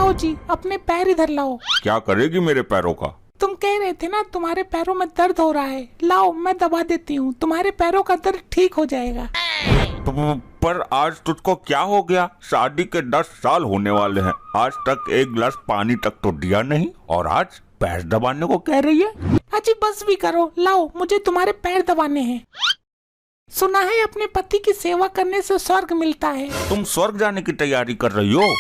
लाओ जी, अपने पैर इधर लाओ। क्या करेगी मेरे पैरों का? तुम कह रहे थे ना तुम्हारे पैरों में दर्द हो रहा है, लाओ मैं दबा देती हूँ, तुम्हारे पैरों का दर्द ठीक हो जाएगा। पर आज तुझको क्या हो गया? शादी के 10 साल होने वाले हैं, आज तक एक गिलास पानी तक तो दिया नहीं, और आज पैर दबाने को कह रही है? अजी बस भी करो, लाओ मुझे तुम्हारे पैर दबाने हैं। सुना है अपने पति की सेवा करने से स्वर्ग मिलता है। तुम स्वर्ग जाने की तैयारी कर रही हो?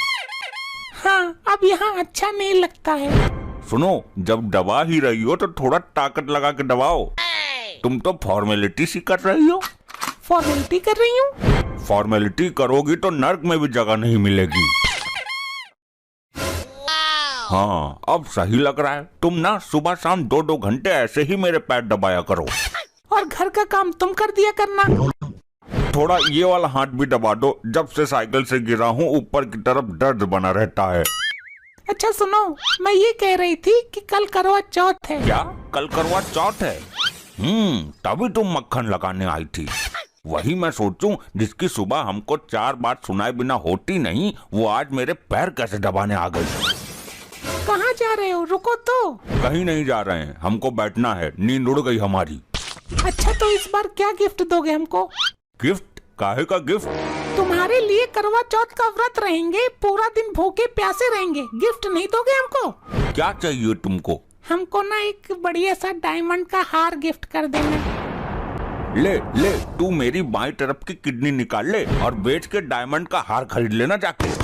हाँ, अब यहाँ अच्छा नहीं लगता है। सुनो, जब दबा ही रही हो तो थोड़ा ताकत लगा के दबाओ। तुम तो फॉर्मेलिटी सी कर रही हो। फॉर्मेलिटी कर रही हूँ? फॉर्मेलिटी करोगी तो नर्क में भी जगह नहीं मिलेगी। हाँ, अब सही लग रहा है। तुम ना सुबह शाम 2-2 घंटे ऐसे ही मेरे पैर दबाया करो। और घर का काम तुम कर दिया करना। थोड़ा ये वाला हाथ भी दबा दो, जब से साइकिल से गिरा हूँ ऊपर की तरफ दर्द बना रहता है। अच्छा सुनो, मैं ये कह रही थी कि कल करवा चौथ है। क्या कल करवा चौथ है? तभी तुम मक्खन लगाने आई थी। वही मैं सोचूं, जिसकी सुबह हमको 4 बार सुनाए बिना होती नहीं, वो आज मेरे पैर कैसे दबाने आ गई। कहाँ जा रहे हो? रुको तो। कहीं नहीं जा रहे हैं, हमको बैठना है, नींद उड़ गई हमारी। अच्छा तो इस बार क्या गिफ्ट दोगे हमको? गिफ्ट? काहे का गिफ्ट? तुम्हारे लिए करवा चौथ का व्रत रहेंगे, पूरा दिन भूखे प्यासे रहेंगे, गिफ्ट नहीं दोगे हमको? क्या चाहिए तुमको? हमको ना एक बढ़िया सा डायमंड का हार गिफ्ट कर देना। ले ले, तू मेरी बाईं तरफ की किडनी निकाल ले और बेच के डायमंड का हार खरीद लेना जाके।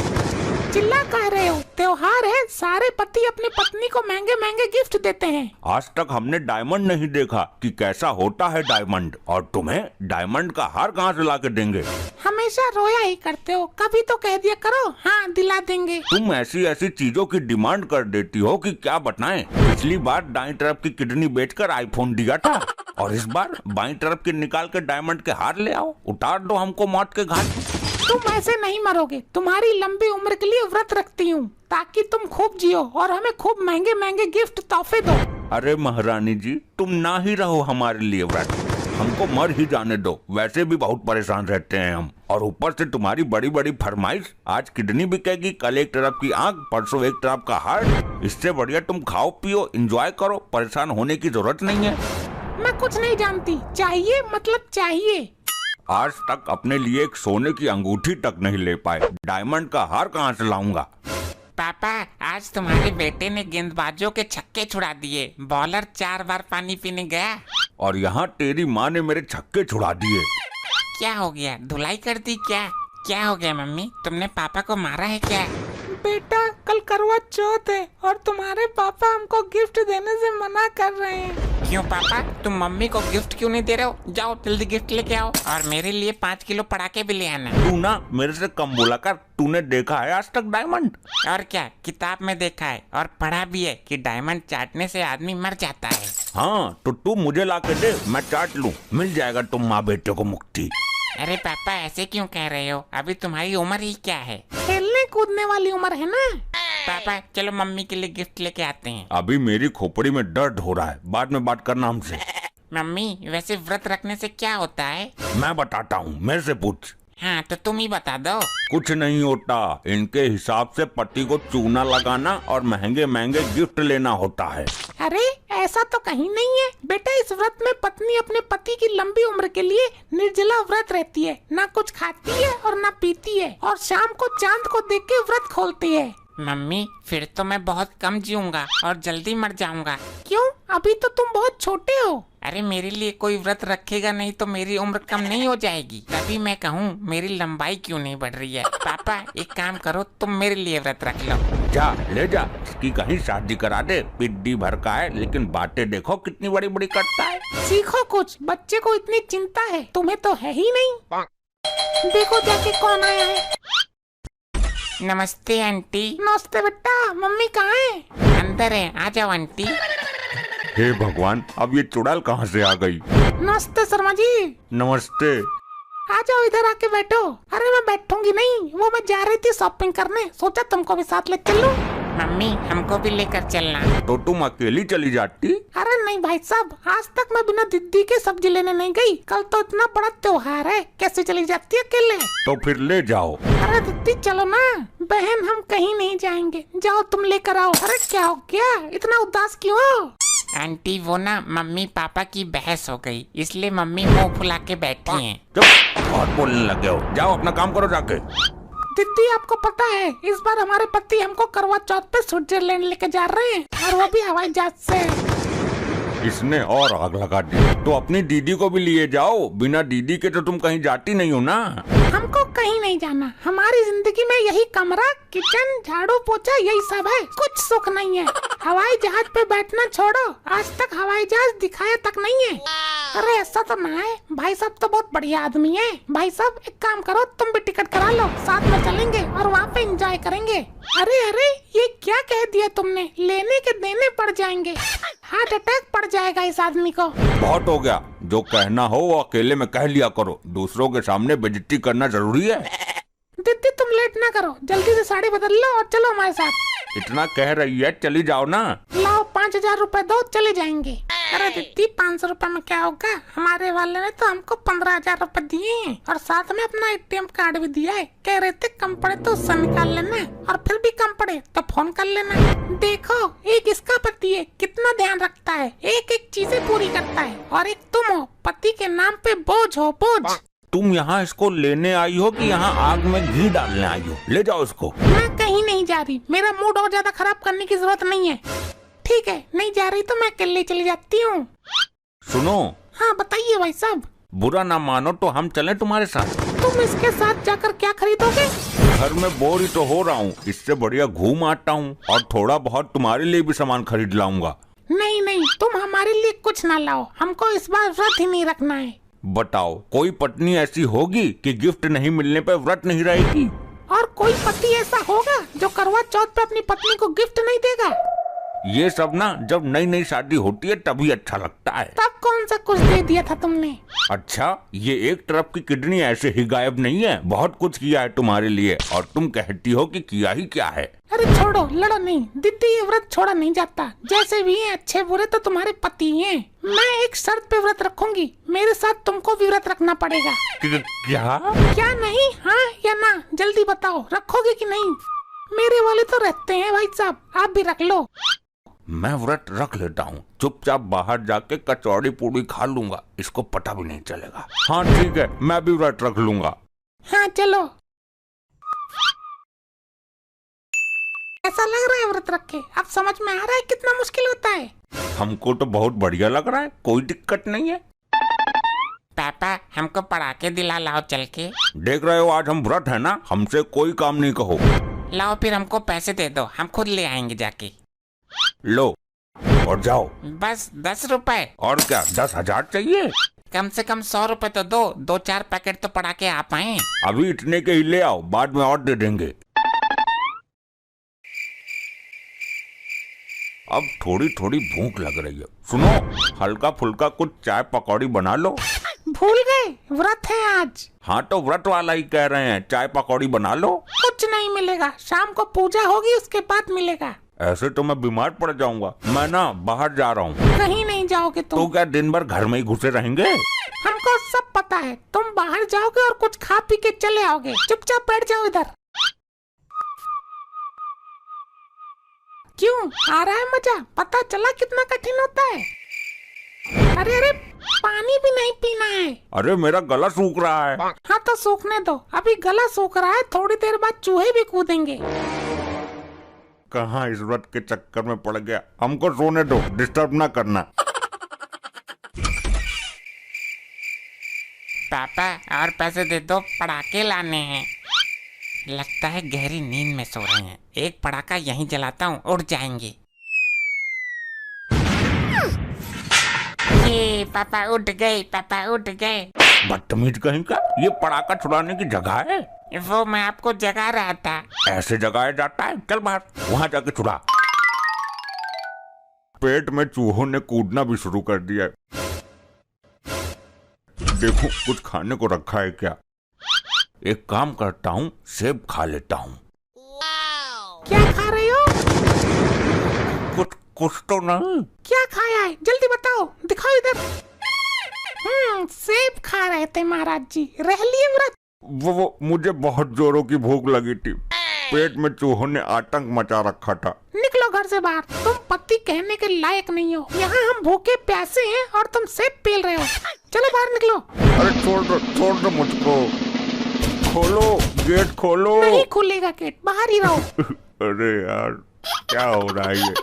चिल्ला कह रहे हो? त्योहार है, सारे पति अपनी पत्नी को महंगे महंगे गिफ्ट देते हैं। आज तक हमने डायमंड नहीं देखा कि कैसा होता है डायमंड, और तुम्हें डायमंड का हार कहाँ से ला के देंगे? हमेशा रोया ही करते हो, कभी तो कह दिया करो हाँ दिला देंगे। तुम ऐसी ऐसी चीजों की डिमांड कर देती हो कि क्या बताएं। पिछली बार दाईं तरफ की किडनी बेचकर आईफोन दिया था, और इस बार बाईं तरफ की निकाल के डायमंड के हार ले आओ। उतार दो हमको मौत के घाट। तुम ऐसे नहीं मरोगे, तुम्हारी लंबी उम्र के लिए व्रत रखती हूँ, ताकि तुम खूब जियो और हमें खूब महंगे महंगे गिफ्ट तोहफे दो। अरे महारानी जी, तुम ना ही रहो हमारे लिए व्रत, हमको मर ही जाने दो। वैसे भी बहुत परेशान रहते हैं हम, और ऊपर से तुम्हारी बड़ी बड़ी फरमाइश। आज किडनी बिकेगी, कल एक तरफ की आंख, परसों एक तरफ का हार्ट। इससे बढ़िया तुम खाओ पियो एंजॉय करो, परेशान होने की जरूरत नहीं है। मैं कुछ नहीं जानती, चाहिए मतलब चाहिए। आज तक अपने लिए एक सोने की अंगूठी तक नहीं ले पाए, डायमंड का हार कहाँ से लाऊंगा? पापा, आज तुम्हारे बेटे ने गेंदबाजों के छक्के छुड़ा दिए, बॉलर 4 बार पानी पीने गया। और यहाँ तेरी माँ ने मेरे छक्के छुड़ा दिए। क्या हो गया? धुलाई कर दी क्या? क्या हो गया मम्मी, तुमने पापा को मारा है क्या? बेटा कल करवा चौथ है और तुम्हारे पापा हमको गिफ्ट देने से मना कर रहे हैं। क्यों पापा, तुम मम्मी को गिफ्ट क्यों नहीं दे रहे हो? जाओ जल्दी गिफ्ट लेके आओ, और मेरे लिए 5 किलो पटाखे भी ले आना। तू ना मेरे से कम बोला कर। तूने देखा है आज तक डायमंड? और क्या, किताब में देखा है और पढ़ा भी है कि डायमंड चाटने से आदमी मर जाता है। हाँ तो तू मुझे ला के दे, मैं चाट लूँ, मिल जाएगा तुम माँ बेटे को मुक्ति। अरे पापा ऐसे क्यों कह रहे हो, अभी तुम्हारी उम्र ही क्या है? खेलने कूदने वाली उम्र है ना। पापा चलो मम्मी के लिए गिफ्ट लेके आते हैं। अभी मेरी खोपड़ी में दर्द हो रहा है, बाद में बात करना हमसे। मम्मी वैसे व्रत रखने से क्या होता है? मैं बताता हूँ, मेरे से पूछ। हाँ तो तुम ही बता दो। कुछ नहीं होता, इनके हिसाब से पति को चूना लगाना और महंगे महंगे गिफ्ट लेना होता है। अरे ऐसा तो कहीं नहीं है बेटा, इस व्रत में पत्नी अपने पति की लंबी उम्र के लिए निर्जला व्रत रहती है, ना कुछ खाती है और ना पीती है, और शाम को चांद को देख के व्रत खोलती है। मम्मी फिर तो मैं बहुत कम जीऊंगा और जल्दी मर जाऊंगा। क्यों? अभी तो तुम बहुत छोटे हो। अरे मेरे लिए कोई व्रत रखेगा नहीं तो मेरी उम्र कम नहीं हो जाएगी? तभी मैं कहूँ मेरी लंबाई क्यों नहीं बढ़ रही है। पापा एक काम करो, तुम मेरे लिए व्रत रख लो। जा ले जा, इसकी कहीं शादी करा दे। पिड्डी भर का है, लेकिन बातें देखो कितनी बड़ी बड़ी करता है। सीखो कुछ, बच्चे को इतनी चिंता है, तुम्हें तो है ही नहीं। देखो जाके कौन आया है। नमस्ते आंटी। नमस्ते बेटा, मम्मी कहाँ है? अंदर है, आ जाओ आंटी। हे भगवान, अब ये चुड़ैल कहाँ से आ गई? नमस्ते शर्मा जी। नमस्ते। आ जाओ इधर आके बैठो। अरे मैं बैठूंगी नहीं, वो मैं जा रही थी शॉपिंग करने, सोचा तुमको भी साथ ले चलूं। मम्मी हमको भी लेकर चलना। तो तुम अकेली चली जाती। अरे नहीं भाई साहब, आज तक मैं बिना दीदी के सब्जी लेने नहीं गई। कल तो इतना बड़ा त्योहार है, कैसे चली जाती है अकेले। तो फिर ले जाओ। अरे दीदी चलो ना। बहन हम कहीं नहीं जाएंगे, जाओ तुम लेकर आओ। अरे क्या हो गया, इतना उदास क्यों हो? आंटी वो ना मम्मी पापा की बहस हो गई, इसलिए मम्मी मुंह फुला के बैठी हैं। चुप, बहुत बोलने लगे हो। जाओ अपना काम करो जाके। दीदी आपको पता है, इस बार हमारे पति हमको करवा चौथ पे स्विट्जरलैंड लेके जा रहे हैं, और वो भी हवाई जहाज से। इसने और आग लगा दी। तो अपनी दीदी को भी लिए जाओ। बिना दीदी के तो तुम कहीं जाती नहीं हो ना। हमको कहीं नहीं जाना। हमारी जिंदगी में यही कमरा, किचन, झाड़ू पोछा यही सब है, कुछ सुख नहीं है। हवाई जहाज पे बैठना छोड़ो, आज तक हवाई जहाज दिखाया तक नहीं है। अरे ऐसा तो ना है, भाई साहब तो बहुत बढ़िया आदमी है। भाई साहब एक काम करो, तुम भी टिकट करा लो, साथ में चलेंगे और वहाँ पे एंजॉय करेंगे। अरे अरे ये क्या कह दिया तुमने, लेने के देने पड़ जाएंगे, हार्ट अटैक पड़ जाएगा इस आदमी को। बहुत हो गया, जो कहना हो वो अकेले में कह लिया करो, दूसरों के सामने बेइज्जती करना जरूरी है। दीदी तुम लेट ना करो, जल्दी से साड़ी बदल लो और चलो हमारे साथ। इतना कह रही है, चली जाओ ना। लाओ 5000 रुपए दो, चले जाएंगे। अरे दीदी 500 रुपए में क्या होगा, हमारे वाले ने तो हमको 15,000 रुपए दिए हैं और साथ में अपना ATM कार्ड भी दिया है। कह रहे थे कम पड़े तो उससे निकाल लेना, और फिर भी कम पड़े तो फोन कर लेना। देखो एक इसका पति है, कितना ध्यान रखता है, एक एक चीजें पूरी करता है, और एक तुम हो, पति के नाम पे बोझ हो, बोझ। तुम यहाँ इसको लेने आई हो कि यहाँ आग में घी डालने आई हो? ले जाओ इसको। मैं कहीं नहीं जा रही, मेरा मूड और ज्यादा खराब करने की जरूरत नहीं है। ठीक है, नहीं जा रही तो मैं अकेले चली जाती हूँ। सुनो। हाँ बताइए भाई साहब। बुरा ना मानो तो हम चलें तुम्हारे साथ। तुम इसके साथ जाकर क्या खरीदोगे? घर में बोर ही तो हो रहा हूँ, इससे बढ़िया घूम आता हूँ और थोड़ा बहुत तुम्हारे लिए भी सामान खरीद लाऊंगा। नहीं नहीं, तुम हमारे लिए कुछ ना लाओ, हमको इस बार व्रत ही नहीं रखना है। बताओ, कोई पत्नी ऐसी होगी कि गिफ्ट नहीं मिलने पर व्रत नहीं रहेगी? और कोई पति ऐसा होगा जो करवा चौथ पे अपनी पत्नी को गिफ्ट नहीं देगा? ये सब ना जब नई नई शादी होती है तभी अच्छा लगता है। तब कौन सा कुछ दे दिया था तुमने? अच्छा, ये एक तरफ की किडनी ऐसे ही गायब नहीं है, बहुत कुछ किया है तुम्हारे लिए, और तुम कहती हो कि किया ही क्या है। अरे छोड़ो, लड़ो नहीं दीदी, ये व्रत छोड़ा नहीं जाता। जैसे भी हैं, अच्छे बुरे तो तुम्हारे पति हैं। मैं एक शर्त पे व्रत रखूंगी, मेरे साथ तुमको भी व्रत रखना पड़ेगा। क्या? क्या नहीं, हाँ या ना, जल्दी बताओ, रखोगे कि नहीं? मेरे वाले तो रहते हैं भाई साहब, आप भी रख लो। मैं व्रत रख लेता हूँ, चुपचाप बाहर जाके कचौड़ी पूड़ी खा लूंगा, इसको पता भी नहीं चलेगा। हाँ ठीक है, मैं भी व्रत रख लूंगा। हाँ चलो। ऐसा लग रहा है व्रत रख के, अब समझ में आ रहा है कितना मुश्किल होता है। हमको तो बहुत बढ़िया लग रहा है, कोई दिक्कत नहीं है। पापा हमको पटाखे दिला लाओ चल के। देख रहे हो आज हम व्रत है ना, हमसे कोई काम नहीं कहो। लाओ फिर हमको पैसे दे दो, हम खुद ले आएंगे जाके। लो और जाओ। बस 10 रुपए? और क्या 10,000 चाहिए? कम से कम 100 रुपए तो दो, 2-4 पैकेट तो पटाखे आ पाए। अभी इतने के ही ले आओ, बाद में और दे देंगे। अब थोड़ी थोड़ी भूख लग रही है, सुनो हल्का फुल्का कुछ चाय पकौड़ी बना लो। भूल गए, व्रत है आज। हाँ तो व्रत वाला ही कह रहे हैं, चाय पकौड़ी बना लो। कुछ नहीं मिलेगा, शाम को पूजा होगी उसके बाद मिलेगा। ऐसे तो मैं बीमार पड़ जाऊंगा, मैं ना बाहर जा रहा हूँ। कहीं नहीं जाओगे तुम। तो क्या दिन भर घर में ही घुसे रहेंगे? हमको सब पता है, तुम बाहर जाओगे और कुछ खा पी के चले आओगे, चुपचाप बैठ जाओ इधर। क्यों आ रहा है मजा? पता चला कितना कठिन होता है। अरे अरे पानी भी नहीं पीना है। अरे मेरा गला सूख रहा है। हाँ तो सूखने दो, अभी गला सूख रहा है, थोड़ी देर बाद चूहे भी कूदेंगे। कहाँ इस व्रत के चक्कर में पड़ गया, हमको सोने दो, डिस्टर्ब ना करना। पापा और पैसे दे दो, पटाखे लाने हैं। लगता है गहरी नींद में सो रहे हैं, एक पटाखा यहीं जलाता हूँ, उड़ जाएंगे। ये पापा उठ गए, पापा उठ गए। बदतमीज कहीं का, ये पटाखा छुड़ाने की जगह है? वो मैं आपको जगा रहा था। ऐसे जगाया जाता है? चल बाहर, वहाँ जाके छुड़ा। पेट में चूहों ने कूदना भी शुरू कर दिया है। देखो कुछ खाने को रखा है क्या? एक काम करता हूँ, सेब खा लेता हूँ। क्या खा रहे हो? कुछ तो नहीं? क्या खाया है जल्दी बताओ, दिखाओ इधर। सेब खा रहे थे महाराज जी, रह लिए व्रत। वो मुझे बहुत जोरों की भूख लगी थी, पेट में चूहों ने आतंक मचा रखा था। निकलो घर से बाहर, तुम पति कहने के लायक नहीं हो। यहाँ हम भूखे प्यासे हैं और तुम सेब पेल रहे हो। चलो बाहर निकलो। अरे छोड़ दो मुझको, खोलो गेट खोलो। नहीं खुलेगा गेट, बाहर ही रहो। अरे यार क्या हो रहा है ये?